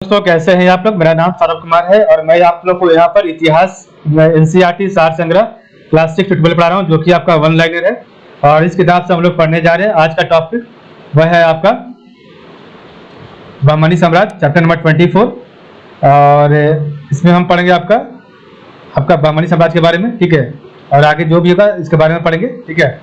दोस्तों कैसे हैं आप लोग। मेरा नाम सौरभ कुमार है और मैं आप लोग को यहाँ पर इतिहास एनसीईआरटी सार संग्रह क्लास 6 फुटबॉल पढ़ा रहा हूँ, जो कि आपका वन लाइनर है। और इस किताब से हम लोग पढ़ने जा रहे हैं। आज का टॉपिक वह है आपका बहमनी साम्राज्य, चैप्टर नंबर 24। और इसमें हम पढ़ेंगे आपका बहमनी साम्राज्य के बारे में, ठीक है। और आगे जो भी होगा इसके बारे में पढ़ेंगे, ठीक है।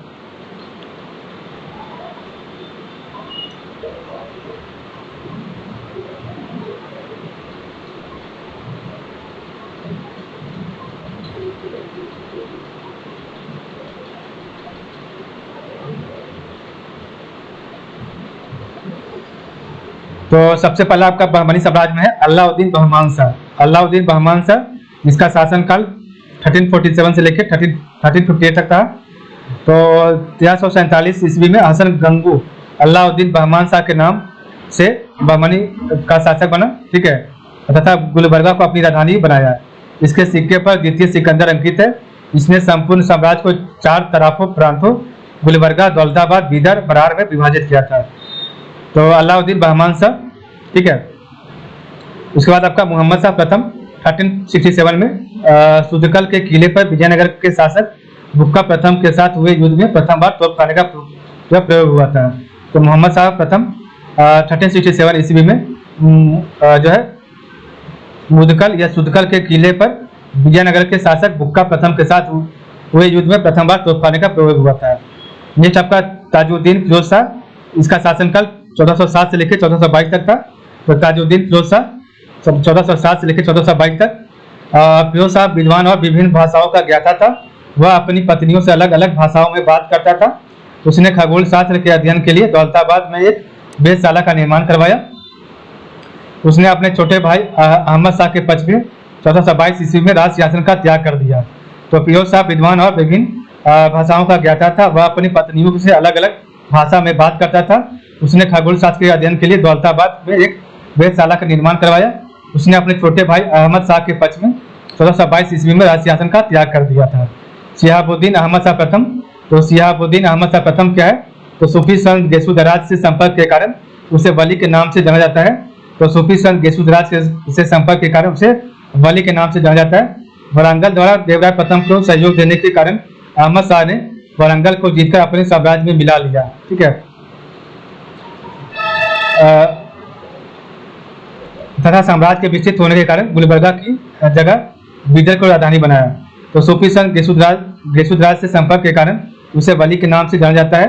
तो सबसे पहला आपका बहमनी साम्राज्य में है अलाउद्दीन बहमान शाह। अलाउद्दीन बहमान शाह, जिसका शासनकाल 1347 से लेकर 1358 तक था। तो 1347 ईस्वी में हसन गंगू अलाउद्दीन बहमान शाह के नाम से बहमनी का शासक बना, ठीक है, तथा गुलबर्गा को अपनी राजधानी बनाया। इसके सिक्के पर द्वितीय सिकंदर अंकित है। इसने संपूर्ण साम्राज्य को 4 तराफों प्रांतों गुलबर्गा, दौलताबाद, बीदर, बरार में विभाजित किया था। तो अलाउद्दीन बहमान शाह, ठीक है। उसके बाद आपका मोहम्मद शाह प्रथम 1367 में सुदकल के किले पर विजयनगर के शासक बुक्का प्रथम के साथ हुए युद्ध में प्रथम बार तोपखाने का प्रयोग हुआ था। तो मोहम्मद शाह प्रथम 1367 ईस्वी में जो है मुदकल या सुदकल के किले पर विजयनगर के शासक बुक्का प्रथम के साथ हुए युद्ध में प्रथम बार तोपखाने का प्रयोग हुआ था। नेक्स्ट आपका ताजुद्दीन फिरोज शाह, इसका शासनकाल 1407 से लेकर 1422 तक था। तो ताजुद्दीन फिरोज शाह 1407 से लेकर 1422 तक। फिरोज शाह विद्वान और विभिन्न भाषाओं का ज्ञाता था। वह अपनी पत्नियों से अलग अलग भाषाओं में बात करता था। उसने खगोल शास्त्र के अध्ययन के लिए दौलताबाद में एक वेधशाला का निर्माण करवाया। उसने अपने छोटे भाई अहमद शाह के पक्ष में 1422 ईस्वी में राज शासन का त्याग कर दिया। तो फिरोज शाह विद्वान और विभिन्न भाषाओं का ज्ञाता था। वह अपनी पत्नियों से अलग अलग भाषा में बात करता था। उसने खगोल शास्त्र के अध्ययन के लिए दौलताबाद में एक वेधशाला का निर्माण करवाया। उसने अपने छोटे भाई अहमद शाह के पक्ष में 1422 ईस्वी में राज शासन का त्याग कर दिया था। शिहाबुद्दीन अहमद शाह प्रथम, तो शिहाबुद्दीन अहमद शाह प्रथम क्या है? तो सूफी संत गेसुदराज से संपर्क के कारण उसे वली के नाम से जाना जाता है। तो सूफी संत गेसुदराज से संपर्क के कारण उसे वली के नाम से जाना जाता है। वरंगल द्वारा देवराय प्रथम को सहयोग देने के कारण अहमद शाह ने वरंगल को जीतकर अपने साम्राज्य में मिला लिया, ठीक है। तथा साम्राज्य के विस्तृत होने के कारण गुलबर्गा की जगह बीदर को राजधानी बनाया। तो सूफी संत गेसुदराज से संपर्क के कारण उसे वली के नाम से जाना जाता है।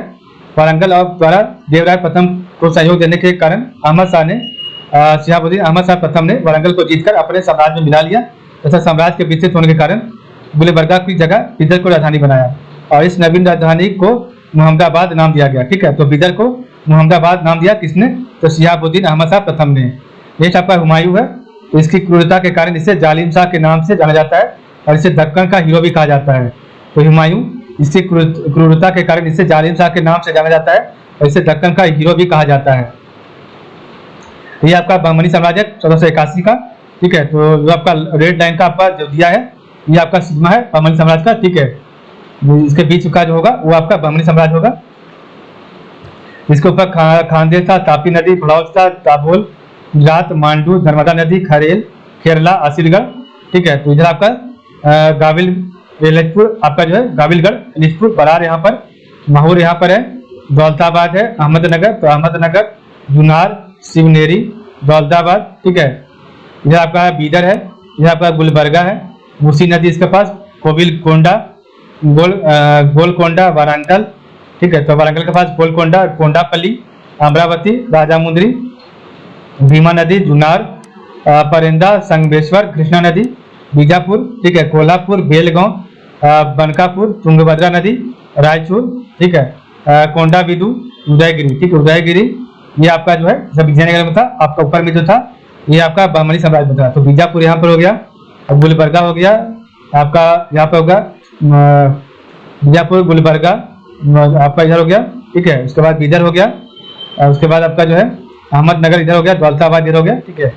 वरंगल और द्वारा देवराय प्रथम को सहयोग देने के कारण अहमद शाह ने शिहाबुद्दीन अहमद शाह प्रथम ने वरंगल को जीतकर अपने साम्राज्य में मिला लिया तथा साम्राज्य के विस्तृत होने के कारण गुलबर्गा की जगह बीदर को राजधानी बनाया। और इस नवीन राजधानी को मुहम्मदाबाद नाम दिया गया, ठीक है। तो बीदर को मुहम्मदाबाद नाम दिया किसने? तो शिहाबुद्दीन अहमद शाह प्रथम ने। नेक्स्ट आपका हुमायूं है। तो इसकी क्रूरता के कारण इसे जालिम शाह के नाम से जाना जाता है और इसे दक्कन का हीरो भी कहा जाता है। तो हुमायूं, इसकी क्रूरता के कारण इसे जालिम शाह के नाम से जाना जाता है और इसे दक्कन का हीरो भी कहा जाता है। ये आपका बहमनी साम्राज्य 1481 का, ठीक है। तो जो आपका रेड लाइन का आपका जो दिया है ये आपका सिग्मा है बहमनी साम्राज्य का, ठीक है। इसके बीच का जो होगा वो आपका बहमनी साम्राज्य होगा। इसके ऊपर खानदेश था, तापी नदी, भड़ौच था, दाभोल, गुजरात, मांडू, नर्मदा नदी, खरेल, केरला, असीलगढ़, ठीक है। तो इधर आपका गाविल लिचपुर, आपका जो है गाविलगढ़, लिचपुर, बरार यहाँ पर, माहौर यहाँ पर है, दौलताबाद है, अहमदनगर, तो अहमदनगर, जुनार, शिवनेरी, दौलताबाद, ठीक है। इधर आपका बीदर है, इधर आपका गुलबर्गा है, मूसी नदी इसके पास, कोविलकोंडा, गोलकोंडा, वारंगल, ठीक है। तो वारंगल के पास गोलकोंडा, कोंडापल्ली, अमरावती, राजामुंदरी, भीमा नदी, जुनार, परिंदा, संगमेश्वर, कृष्णा नदी, बीजापुर, ठीक है, कोल्हापुर, बेलगांव, बनकापुर, तुंगभद्रा नदी, रायचूर, ठीक है, कोंडाबिदू, उदयगिरी, ठीक है। उदयगिरी ये आपका जो है जब विजयनगर में था, आपका ऊपर में जो था ये आपका बहमनी साम्राज्य में था। तो बीजापुर यहाँ पर हो गया, गुलबर्गा हो गया आपका, यहाँ पर होगा बीजापुर, गुलबर्गा आपका इधर हो गया, ठीक है। उसके बाद बीदर हो गया, उसके बाद आपका जो है अहमदनगर इधर हो गया, दौलताबाद इधर हो गया, ठीक है।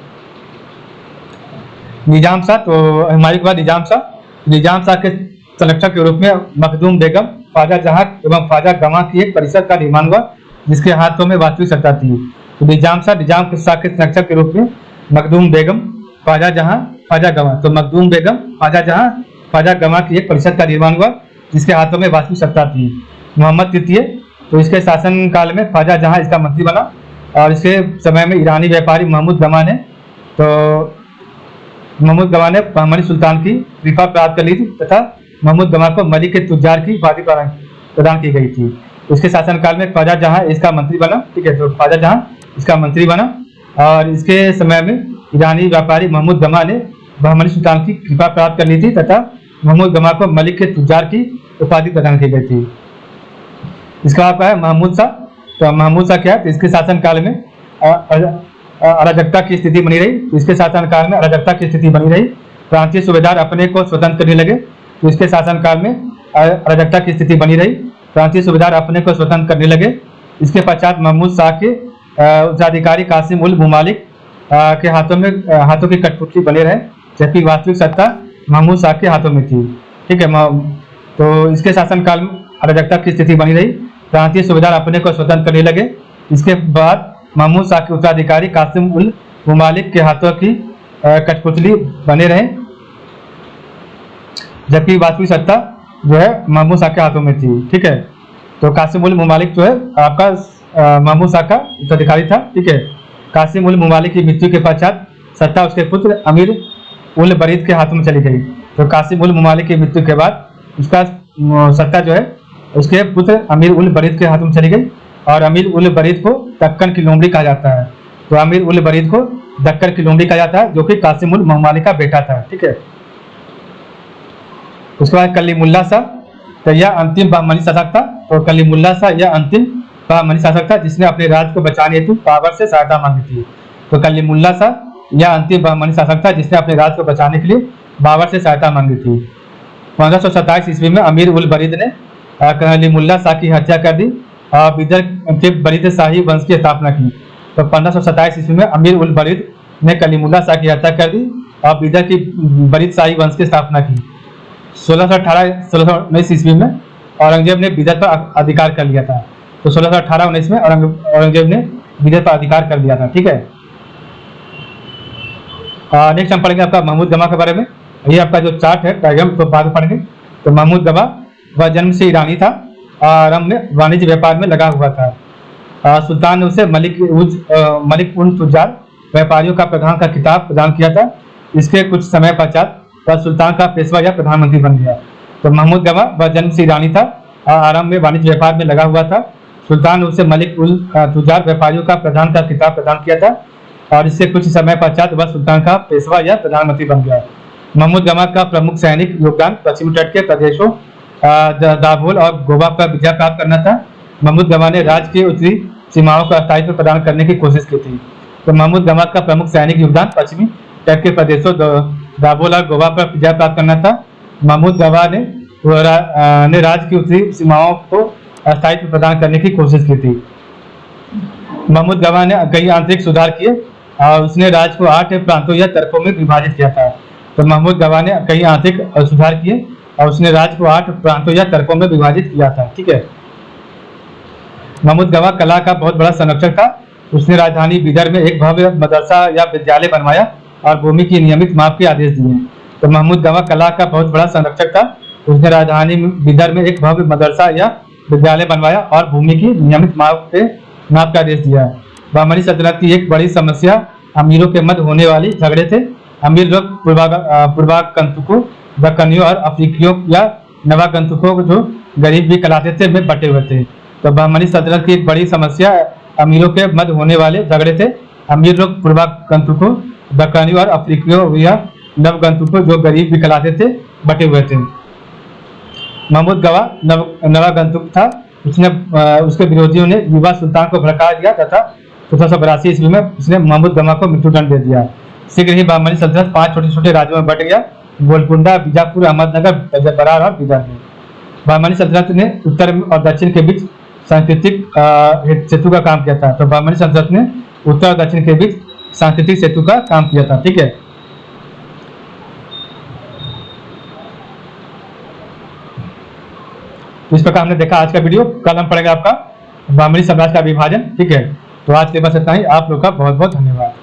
निजाम शाह, तो हुमायूं के बाद निजाम शाह के संरक्षक के रूप में मखदूम बेगम, ख्वाजा जहां एवं ख्वाजा गमा की एक परिषद का निर्माण हुआ जिसके हाथों में वास्तविक सत्ता थी। तो निजाम शाह के संरक्षक के रूप में मखदूम बेगम, ख्वाजा जहां, ख्वाजा गवां। तो मखदूम बेगम, ख्वाजा जहां, ख्वाजा गवां की एक परिषद का निर्माण हुआ जिसके हाथों में वास्तविक सत्ता थी। मोहम्मद तृतीय, तो इसके शासन काल में ख्वाजा जहां इसका मंत्री बना और इसके समय में ईरानी व्यापारी महमूद गवां ने बहमनी सुल्तान की कृपा प्राप्त कर ली थी तथा महमूद गवां को मलिक के तुजार की उपाधि प्रदान की गई थी। इसके शासनकाल में ख्वाजा जहां इसका मंत्री बना। ठीक है, तो ख्वाजा जहां इसका मंत्री बना और इसके समय में ईरानी व्यापारी महमूद गवां ने बहमनी सुल्तान की कृपा प्राप्त कर ली थी तथा महमूद गवां को मलिक के तुजार की उपाधि प्रदान की गई थी। इसका आपका है महमूद शाह। तो महमूद शाह क्या है, तो इसके शासनकाल में अराजकता की स्थिति बनी रही। इसके शासनकाल में अराजकता की स्थिति बनी रही। प्रांतीय सूबेदार अपने को स्वतंत्र करने लगे। तो इसके शासनकाल में अराजकता की स्थिति बनी रही। प्रांतीय सूबेदार अपने को स्वतंत्र करने लगे। इसके पश्चात महमूद शाह के उत्तराधिकारी कासिम उल मुमालिक के हाथों की कठपुतली बने रहे, जबकि वास्तविक सत्ता महमूद शाह के हाथों में थी। ठीक है, तो इसके शासनकाल में अराजकता की स्थिति बनी रही। प्रांतीय सूबेदार अपने को स्वतंत्र करने लगे। इसके बाद महमूद शाह के उत्तराधिकारी कासिम उल मुमालिक के हाथों की कठपुतली बने रहे, जबकि वास्तविक सत्ता जो है महमूद शाह के हाथों में थी। ठीक है, तो कासिम उल मुमालिक जो है आपका महमूद शाह का उत्तराधिकारी था। ठीक है, कासिम उल मुमालिक की मृत्यु के पश्चात सत्ता उसके पुत्र अमीर उल बरीद के हाथों में चली गई। तो कासिम उल मुमालिक की मृत्यु के बाद उसका सत्ता जो है उसके पुत्र अमीर उल बरीद के हाथों में चली गई और अमीर उल बरीद को दक्कन की लोमड़ी कहा जाता है। तो अमीर उल बरीद को दक्कन की लोमड़ी कहा जाता है, जो कि कासिम उल मुमालिक का बेटा था। ठीक है, उसके बाद कलीमुल्लाह शाह, तो यह अंतिम बहमनी शासक था। तो कलीमुल्लाह शाह यह अंतिम बहमनी शासक था जिसने अपने राज्य को बचाने हेतु बाबर से सहायता मांगी थी। तो कलीमुल्लाह शाह यह अंतिम बहमनी शासक था जिसने अपने राज्य को बचाने के लिए बाबर से सहायता मांगी थी। 1527 ईस्वी में अमीर उल बरीद ने कलीमुल्लाह शाह की हत्या कर दी और बिदर के बरीद शाही वंश की स्थापना की। तो 1527 ईस्वी में अमीर उल बरीद ने कलीमुल्लाह शाह की हत्या कर दी और बिदर की बरीद शाही वंश की स्थापना की। 1619 ईस्वी में औरंगजेब ने बिदर पर अधिकार कर लिया था। तो 1618-19 में औरंगजेब ने बिदर पर अधिकार कर लिया था। ठीक है, नेक्स्ट हम पढ़ेंगे आपका महमूद गवां के बारे में। ये आपका जो चार्ट है डायग्राम तो बाद में पढ़ेंगे। तो महमूद गवां वह जन्म से ईरानी था, आरंभ में वाणिज्य व्यापार में लगा हुआ था। सुल्तान ने उसे मलिक उन तुजार व्यापारियों का प्रधान का खिताब प्रदान किया था। इसके कुछ समय पश्चात वह सुल्तान का पेशवा या प्रधानमंत्री बन गया। तो महमूद गवां वह जन्म से ईरानी था, आरंभ में वाणिज्य व्यापार में लगा हुआ था। सुल्तान ने उसे मलिक उल तुजार व्यापारियों का प्रधान का खिताब प्रदान किया था और इससे कुछ समय पश्चात वह सुल्तान का पेशवा या प्रधानमंत्री बन गया। महमूद गवां का प्रमुख सैनिक योगदान पश्चिमी तट के प्रदेशों दाभोल और गोवा पर विजय प्राप्त करना था। महमूद गवां ने राज्य की उत्तरी सीमाओं को स्थायित्व प्रदान करने की कोशिश की थी। तो महमूद गवां का प्रमुख सैनिक योगदान पश्चिमी तट के प्रदेशों दाभोल और गोवा पर विजय प्राप्त करना था। महमूद गवां ने राज्य की उत्तरी सीमाओं को स्थायित्व प्रदान करने की कोशिश की थी। महमूद गवां ने कई आंतरिक सुधार किए और उसने राज्य को 8 प्रांतों या तरफों में विभाजित किया था। तो महमूद गवां ने कई आंतरिक सुधार किए और उसने राज्य को 8 प्रांतों या तरफों में विभाजित किया था। ठीक है, महमूद गवां कला का बहुत बड़ा संरक्षक था। उसने राजधानी बिदर में एक भव्य मदरसा या विद्यालय बनवाया और भूमि की नियमित माप के आदेश दिए। तो महमूद गवां कला का बहुत बड़ा संरक्षक था। उसने राजधानी बिदर में एक भव्य मदरसा या विद्यालय बनवाया और भूमि की नियमित माप का आदेश दिया। बहमनी सल्तनत की एक बड़ी समस्या अमीरों के मध्य होने वाली झगड़े थे। अमीर लोग पूर्वागंतुकों, दक्कनियों और अफ्रीकियों या नवागंतुकों को जो गरीब भी कहलाते थे में बटे हुए थे। तो बहमनी सल्तनत की एक बड़ी समस्या अमीरों के मध्य होने वाले झगड़े थे। अमीर लोग पूर्वागंतुकों, दक्कनियों और अफ्रीकियों या नवगंतुकों जो गरीब भी कहलाते थे बटे हुए थे। महमूद गवां नवागंतुक था। उसके विरोधियों ने युवा सुल्तान को भड़का दिया तथा 1782 ईस्वी में उसने महमूद गवां को मृत्युदंड दे दिया। शीघ्र ही बहमनी सल्तनत 5 छोटे-छोटे राज्यों में बट गया, गोलकुंडा, बीजापुर, अहमदनगर, बरार और बिदर में। बहमनी सल्तनत ने उत्तर और दक्षिण के बीच सांस्कृतिक सेतु का काम किया था। तो बहमनी सल्तनत ने उत्तर और दक्षिण के बीच सांस्कृतिक सेतु का काम किया था। ठीक है, इस प्रकार हमने देखा आज का वीडियो। कल हम पढ़ेंगे आपका बहमनी साम्राज्य का विभाजन। ठीक है, तो आज के बस इतना ही। आप लोग का बहुत बहुत धन्यवाद।